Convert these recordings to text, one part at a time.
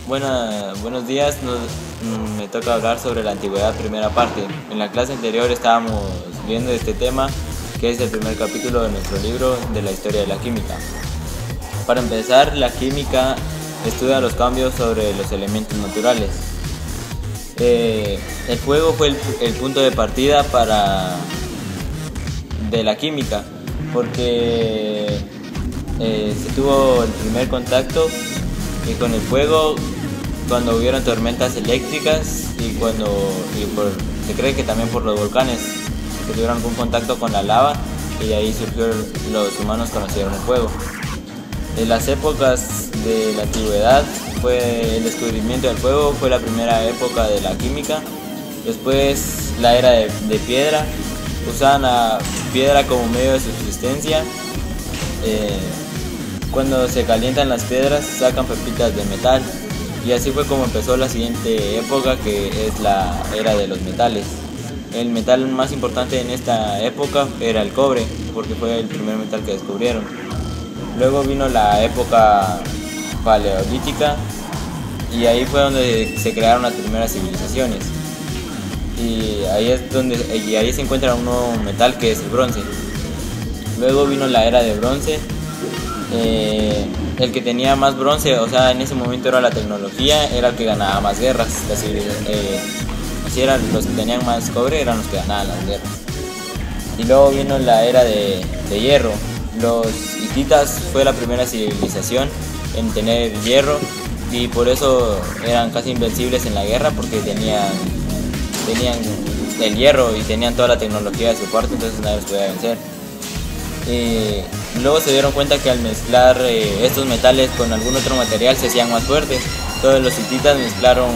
Buenos días, me toca hablar sobre la antigüedad, primera parte. En la clase anterior estábamos viendo este tema, que es el primer capítulo de nuestro libro de la historia de la química. Para empezar, la química estudia los cambios sobre los elementos naturales. El fuego fue el punto de partida de la química, porque se tuvo el primer contacto con el fuego cuando hubieron tormentas eléctricas y se cree que también por los volcanes que tuvieron algún contacto con la lava, y de ahí los humanos conocieron el fuego. En las épocas de la antigüedad el descubrimiento del fuego fue la primera época de la química. Después la era de piedra, usaban la piedra como medio de subsistencia. Cuando se calientan las piedras sacan pepitas de metal, y así fue como empezó la siguiente época, que es la era de los metales. El metal más importante en esta época era el cobre, porque fue el primer metal que descubrieron. Luego vino la época paleolítica, y ahí fue donde se crearon las primeras civilizaciones. Y ahí se encuentra un nuevo metal, que es el bronce. Luego vino la era de bronce. El que tenía más bronce, o sea, en ese momento era la tecnología, era el que ganaba más guerras. Así eran, los que tenían más cobre eran los que ganaban las guerras. Y luego vino la era de hierro. Los hititas fue la primera civilización en tener hierro, y por eso eran casi invencibles en la guerra, porque tenían el hierro y tenían toda la tecnología de su parte, entonces nadie los podía vencer. Luego se dieron cuenta que al mezclar estos metales con algún otro material se hacían más fuertes. Todos los hititas mezclaron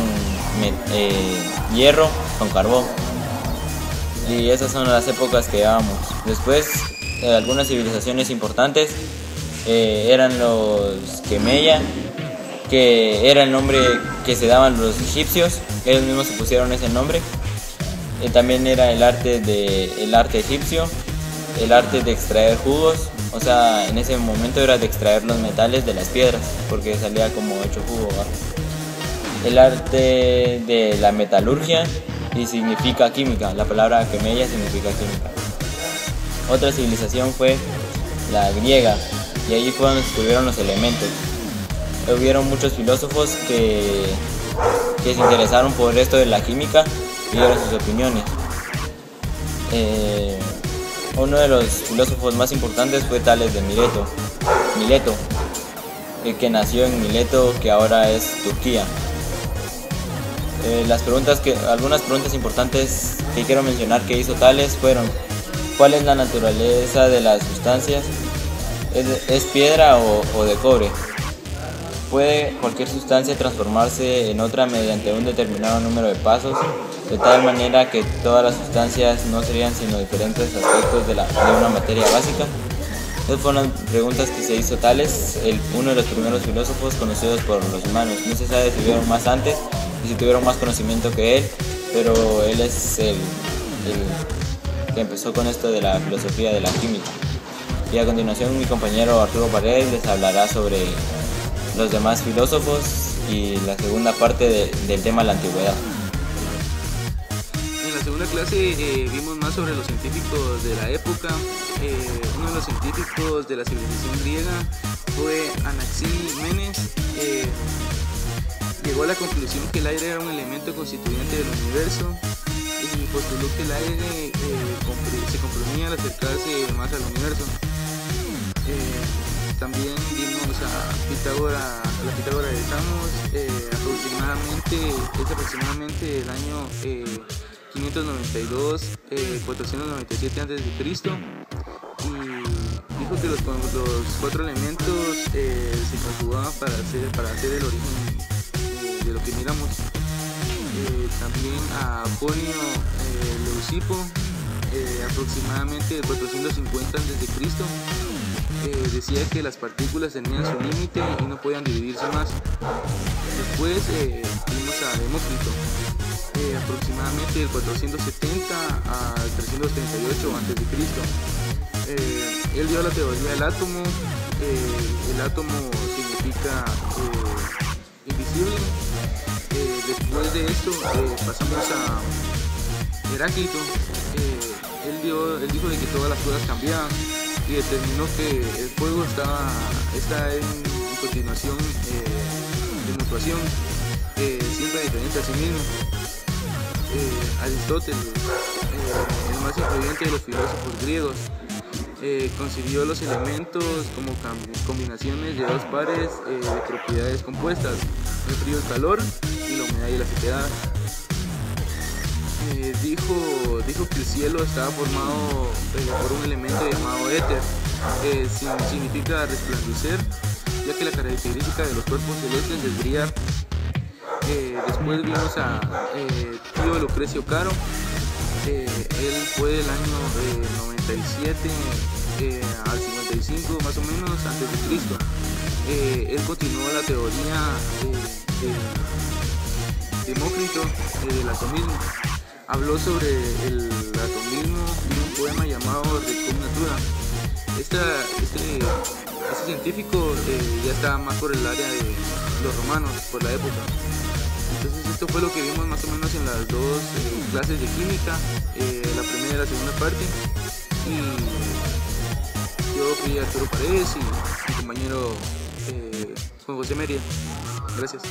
hierro con carbón, y esas son las épocas que llevamos. Después algunas civilizaciones importantes eran los Quemeya, que era el nombre que se daban los egipcios, ellos mismos se pusieron ese nombre. También era el arte egipcio, el arte de extraer jugos, o sea, en ese momento era de extraer los metales de las piedras, porque salía como hecho jugo, ¿va? El arte de la metalurgia, y significa química, la palabra Quemeya significa química. Otra civilización fue la griega, y allí fue donde descubrieron los elementos. Hubieron muchos filósofos que se interesaron por esto de la química y dieron sus opiniones. Uno de los filósofos más importantes fue Tales de Mileto, que nació en Mileto, que ahora es Turquía. Algunas preguntas importantes que quiero mencionar que hizo Tales fueron: ¿cuál es la naturaleza de las sustancias? ¿Es piedra o de cobre? ¿Puede cualquier sustancia transformarse en otra mediante un determinado número de pasos, de tal manera que todas las sustancias no serían sino diferentes aspectos de una materia básica? Esas fueron las preguntas que se hizo Tales, uno de los primeros filósofos conocidos por los humanos. No se sabe si tuvieron más antes y si tuvieron más conocimiento que él, pero él es el que empezó con esto de la filosofía de la química. Y a continuación mi compañero Arturo Paredes les hablará sobre los demás filósofos y la segunda parte del tema de la antigüedad. En la segunda clase vimos más sobre los científicos de la época. Uno de los científicos de la civilización griega fue Anaxímenes. Llegó a la conclusión que el aire era un elemento constituyente del universo, y postuló que el aire se comprimía al acercarse más al universo. También vimos a la Pitágora de Samos, aproximadamente el año 592, 497 a.C., y dijo que los cuatro elementos se conjugaban para hacer el origen de lo que miramos. También a Aponio Leucipo, aproximadamente el 450 a.C., decía que las partículas tenían su límite y no podían dividirse más. Después vimos a Demócrito, aproximadamente del 470 al 338 a.C. Él dio la teoría del átomo. El átomo significa de esto pasamos a Heráclito. Él dijo de que todas las cosas cambiaban y determinó que el fuego está en continuación de mutuación, siempre diferente a sí mismo. Aristóteles, el más influyente de los filósofos griegos, concibió los elementos como combinaciones de dos pares de propiedades compuestas, el frío y el calor y la humedad y la sequedad. Dijo que el cielo estaba formado por un elemento llamado éter, significa resplandecer, ya que la característica de los cuerpos celestes es brillar. Después vimos a Tío Lucrecio Caro. Él fue del año 97 al 55 más o menos antes de Cristo. Él continuó la teoría de Demócrito del atomismo. Habló sobre el atomismo en un poema llamado Rerum Natura. Este científico ya estaba más por el área de los romanos, por la época. Entonces esto fue lo que vimos más o menos en las dos clases de química, la primera y la segunda parte. Y yo fui Arturo Paredes y mi compañero Juan José Mérida. Gracias.